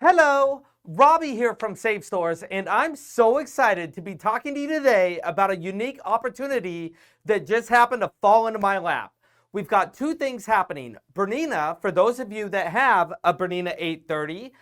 Hello, Robbie here from Safe Stores, and I'm so excited to be talking to you today about a unique opportunity that just happened to fall into my lap. We've got two things happening. Bernina, for those of you that have a Bernina 830,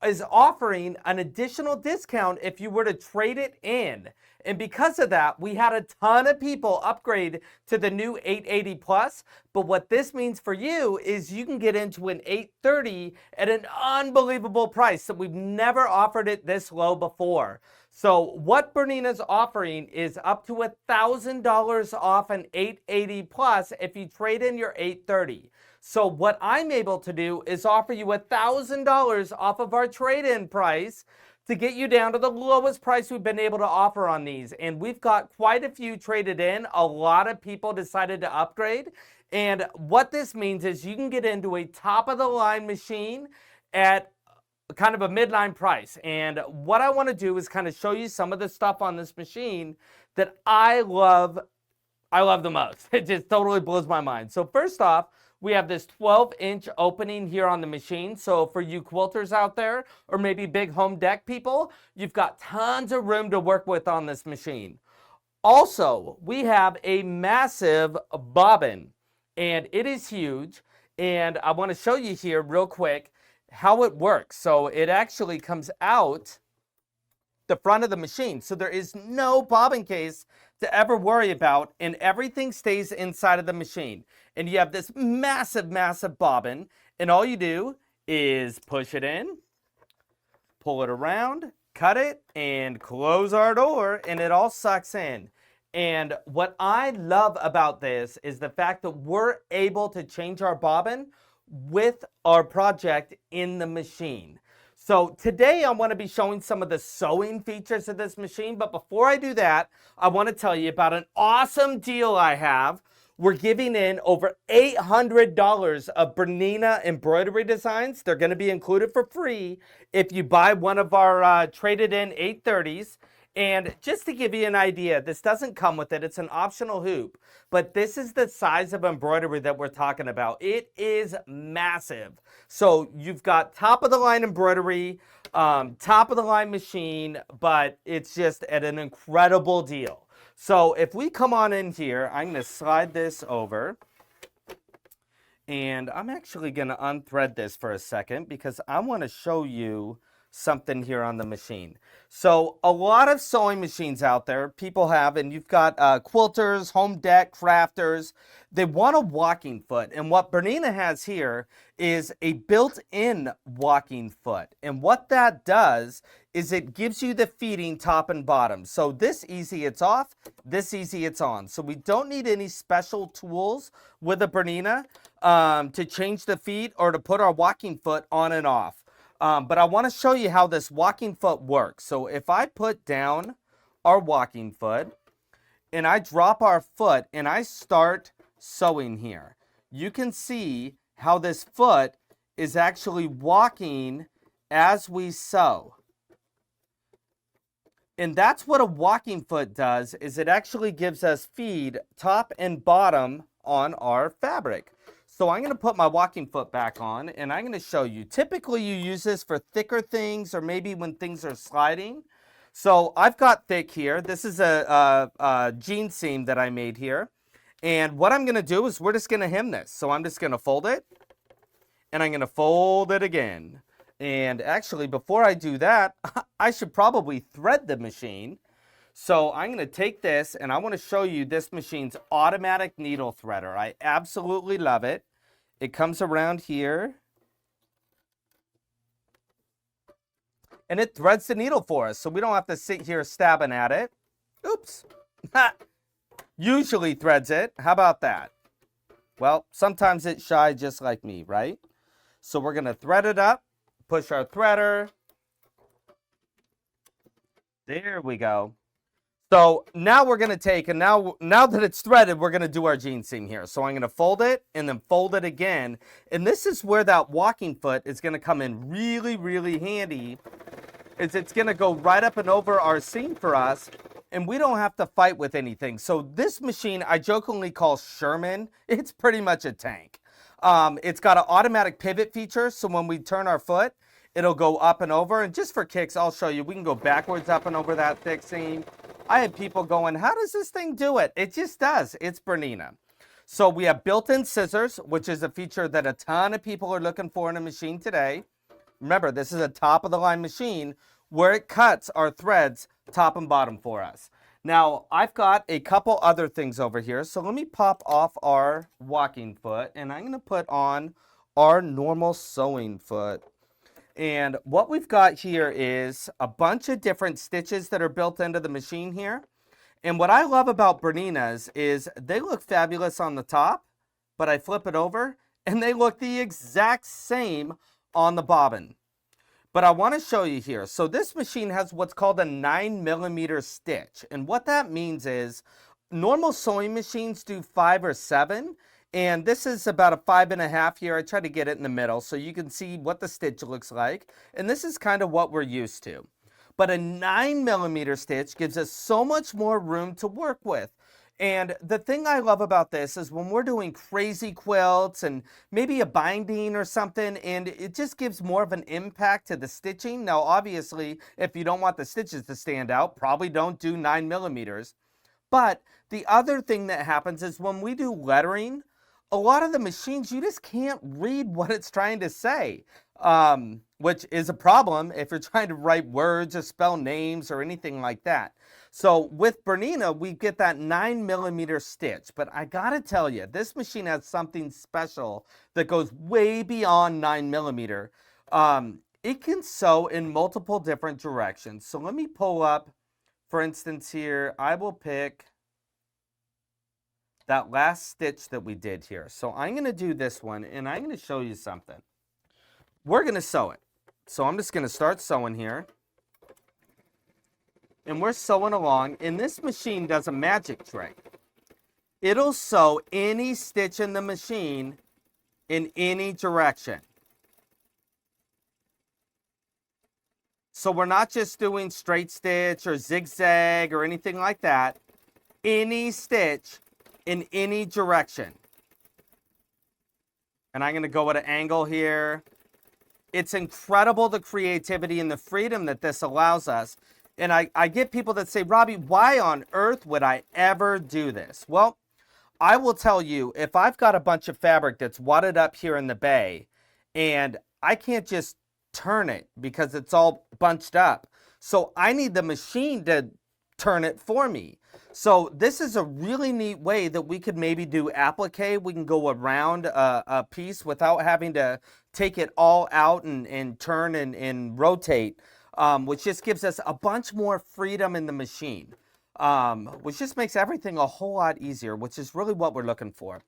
is offering an additional discount if you were to trade it in. And because of that, we had a ton of people upgrade to the new 880 Plus. But what this means for you is you can get into an 830 at an unbelievable price that we've never offered it this low before. So what Bernina's offering is up to $1,000 off an 880 Plus if you trade in your 830. So what I'm able to do is offer you $1,000 off of our trade-in price to get you down to the lowest price we've been able to offer on these. And we've got quite a few traded in. A lot of people decided to upgrade. And what this means is you can get into a top-of-the-line machine at kind of a midline price. And what I want to do is kind of show you some of the stuff on this machine that I love the most. It just totally blows my mind. So first off, we have this 12-inch opening here on the machine. So for you quilters out there, or maybe big home deck people, you've got tons of room to work with on this machine. Also, we have a massive bobbin, and it is huge. And I want to show you here real quick how it works. So it actually comes out the front of the machine. So there is no bobbin case to ever worry about, and everything stays inside of the machine. And you have this massive, massive bobbin, and all you do is push it in, pull it around, cut it, and close our door, and it all sucks in. And what I love about this is the fact that we're able to change our bobbin with our project in the machine. So today I want to be showing some of the sewing features of this machine, but before I do that, I want to tell you about an awesome deal I have. We're giving in over $800 of Bernina embroidery designs. They're going to be included for free if you buy one of our traded in 830s. And just to give you an idea, this doesn't come with it. It's an optional hoop. But this is the size of embroidery that we're talking about. It is massive. So you've got top-of-the-line embroidery, top-of-the-line machine, but it's just at an incredible deal. So if we come on in here, I'm going to slide this over. And I'm actually going to unthread this for a second because I want to show you something here on the machine. So a lot of sewing machines out there people have, and you've got quilters, home deck, crafters. They want a walking foot, and what Bernina has here is a built-in walking foot. And what that does is it gives you the feeding top and bottom. So this easy it's off, this easy it's on. So we don't need any special tools with a Bernina to change the feet or to put our walking foot on and off. But I want to show you how this walking foot works. So if I put down our walking foot and I drop our foot and I start sewing here, you can see how this foot is actually walking as we sew. And that's what a walking foot does, is it actually gives us feed top and bottom on our fabric. So I'm going to put my walking foot back on, and I'm going to show you. Typically, you use this for thicker things or maybe when things are sliding. So I've got thick here. This is a jean seam that I made here. And what I'm going to do is we're just going to hem this. So I'm just going to fold it, and I'm going to fold it again. And actually, before I do that, I should probably thread the machine. So I'm going to take this, and I want to show you this machine's automatic needle threader. I absolutely love it. It comes around here, and it threads the needle for us, so we don't have to sit here stabbing at it. Oops. Usually threads it. How about that? Well, sometimes it's shy just like me, right? So we're going to thread it up, push our threader. There we go. So now we're going to take, and now that it's threaded, we're going to do our jean seam here. So I'm going to fold it and then fold it again. And this is where that walking foot is going to come in really, really handy. Is it's going to go right up and over our seam for us, and we don't have to fight with anything. So this machine I jokingly call Sherman. It's pretty much a tank. It's got an automatic pivot feature, so when we turn our foot, it'll go up and over. And just for kicks, I'll show you. We can go backwards up and over that thick seam. I had people going, how does this thing do it? It just does. It's Bernina. So we have built-in scissors, which is a feature that a ton of people are looking for in a machine today. Remember, this is a top-of-the-line machine where it cuts our threads top and bottom for us. Now, I've got a couple other things over here. So let me pop off our walking foot, and I'm going to put on our normal sewing foot. And what we've got here is a bunch of different stitches that are built into the machine here. And what I love about Berninas is they look fabulous on the top, but I flip it over and they look the exact same on the bobbin. But I want to show you here. So this machine has what's called a 9mm stitch. And what that means is normal sewing machines do 5 or 7. And this is about a 5.5 here. I try to get it in the middle so you can see what the stitch looks like. And this is kind of what we're used to. But a 9mm stitch gives us so much more room to work with. And the thing I love about this is when we're doing crazy quilts and maybe a binding or something, and it just gives more of an impact to the stitching. Now, obviously, if you don't want the stitches to stand out, probably don't do 9mm. But the other thing that happens is when we do lettering, a lot of the machines, you just can't read what it's trying to say. Which is a problem if you're trying to write words or spell names or anything like that. So with Bernina, we get that 9mm stitch. But I gotta tell you, this machine has something special that goes way beyond 9mm. It can sew in multiple different directions. So let me pull up, for instance here, I will pick that last stitch that we did here. So I'm gonna do this one and I'm gonna show you something. We're gonna sew it. So I'm just going to start sewing here. And we're sewing along. And this machine does a magic trick. It'll sew any stitch in the machine in any direction. So we're not just doing straight stitch or zigzag or anything like that. Any stitch in any direction. And I'm going to go at an angle here. It's incredible the creativity and the freedom that this allows us. And I get people that say, Robbie, why on earth would I ever do this? Well, I will tell you, if I've got a bunch of fabric that's wadded up here in the bay, and I can't just turn it because it's all bunched up. So I need the machine to turn it for me. So this is a really neat way that we could maybe do applique. We can go around a piece without having to take it all out and turn and rotate, which just gives us a bunch more freedom in the machine, which just makes everything a whole lot easier, which is really what we're looking for.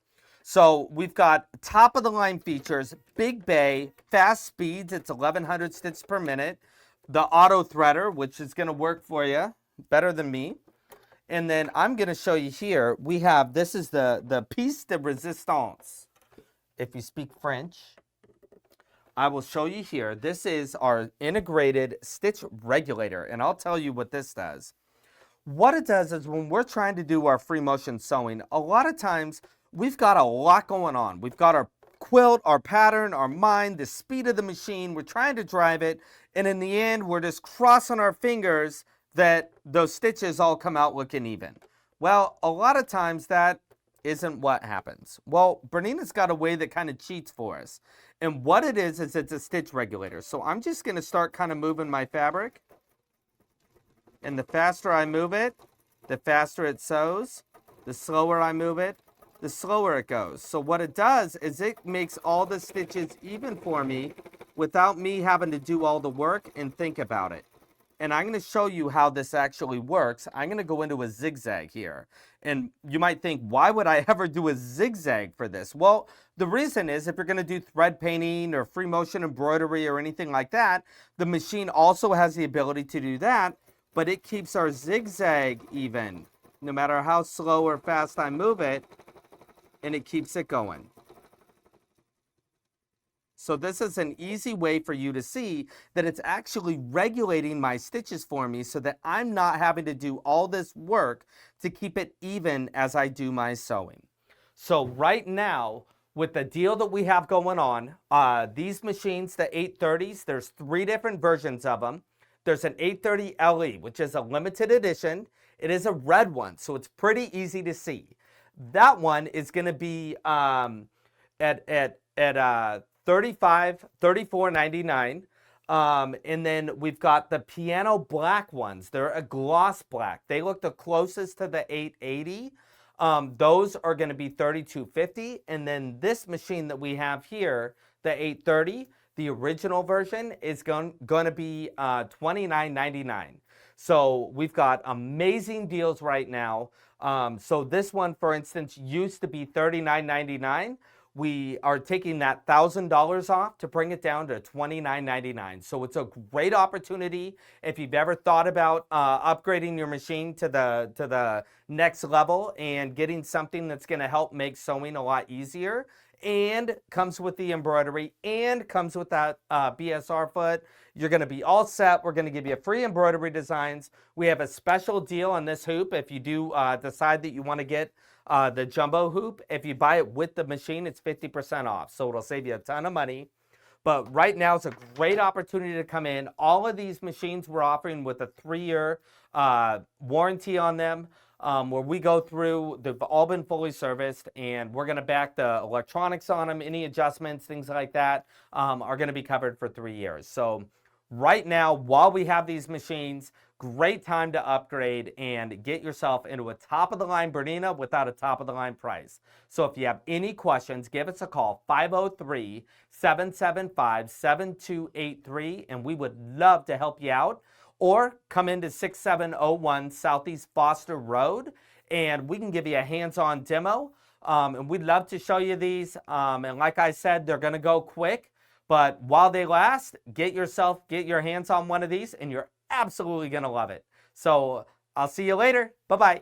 So we've got top of the line features, big bay, fast speeds, it's 1100 stitches per minute, the auto threader, which is going to work for you better than me. And then I'm going to show you here, we have, this is the piece de resistance. If you speak French, I will show you here. This is our integrated stitch regulator, and I'll tell you what this does. What it does is when we're trying to do our free motion sewing, a lot of times we've got a lot going on. We've got our quilt, our pattern, our mind, the speed of the machine. We're trying to drive it, and in the end, we're just crossing our fingers that those stitches all come out looking even. Well, a lot of times that isn't what happens. Well, Bernina's got a way that kind of cheats for us. And what it is it's a stitch regulator. So I'm just going to start kind of moving my fabric. And the faster I move it, the faster it sews. The slower I move it, the slower it goes. So what it does is it makes all the stitches even for me without me having to do all the work and think about it. And I'm going to show you how this actually works. I'm going to go into a zigzag here. And you might think, why would I ever do a zigzag for this? Well, the reason is if you're going to do thread painting or free motion embroidery or anything like that, the machine also has the ability to do that, but it keeps our zigzag even, no matter how slow or fast I move it, and it keeps it going. So this is an easy way for you to see that it's actually regulating my stitches for me so that I'm not having to do all this work to keep it even as I do my sewing. So right now, with the deal that we have going on, these machines, the 830s, there's 3 different versions of them. There's an 830 LE, which is a limited edition. It is a red one, so it's pretty easy to see. That one is going to be at $34.99. And then we've got the piano black ones. They're a gloss black. They look the closest to the 880. Those are going to be $32.50. And then this machine that we have here, the 830, the original version, is going to be $29.99. So we've got amazing deals right now. So this one, for instance, used to be $39.99. We are taking that $1,000 off to bring it down to $29.99. So it's a great opportunity if you've ever thought about upgrading your machine to the next level and getting something that's going to help make sewing a lot easier, and comes with the embroidery and comes with that B.S.R foot. You're going to be all set. We're going to give you free embroidery designs. We have a special deal on this hoop if you do decide that you want to get the jumbo hoop. If you buy it with the machine, it's 50% off. So it'll save you a ton of money. But right now, it's a great opportunity to come in. All of these machines we're offering with a 3-year warranty on them, where we go through, they've all been fully serviced, and we're going to back the electronics on them. Any adjustments, things like that, are going to be covered for 3 years. So right now, while we have these machines, great time to upgrade and get yourself into a top-of-the-line Bernina without a top-of-the-line price. So if you have any questions, give us a call, 503-775-7283, and we would love to help you out. Or come into 6701 Southeast Foster Road, and we can give you a hands-on demo. And we'd love to show you these. And like I said, they're going to go quick. But while they last, get your hands on one of these, and you're absolutely going to love it. So I'll see you later. Bye-bye.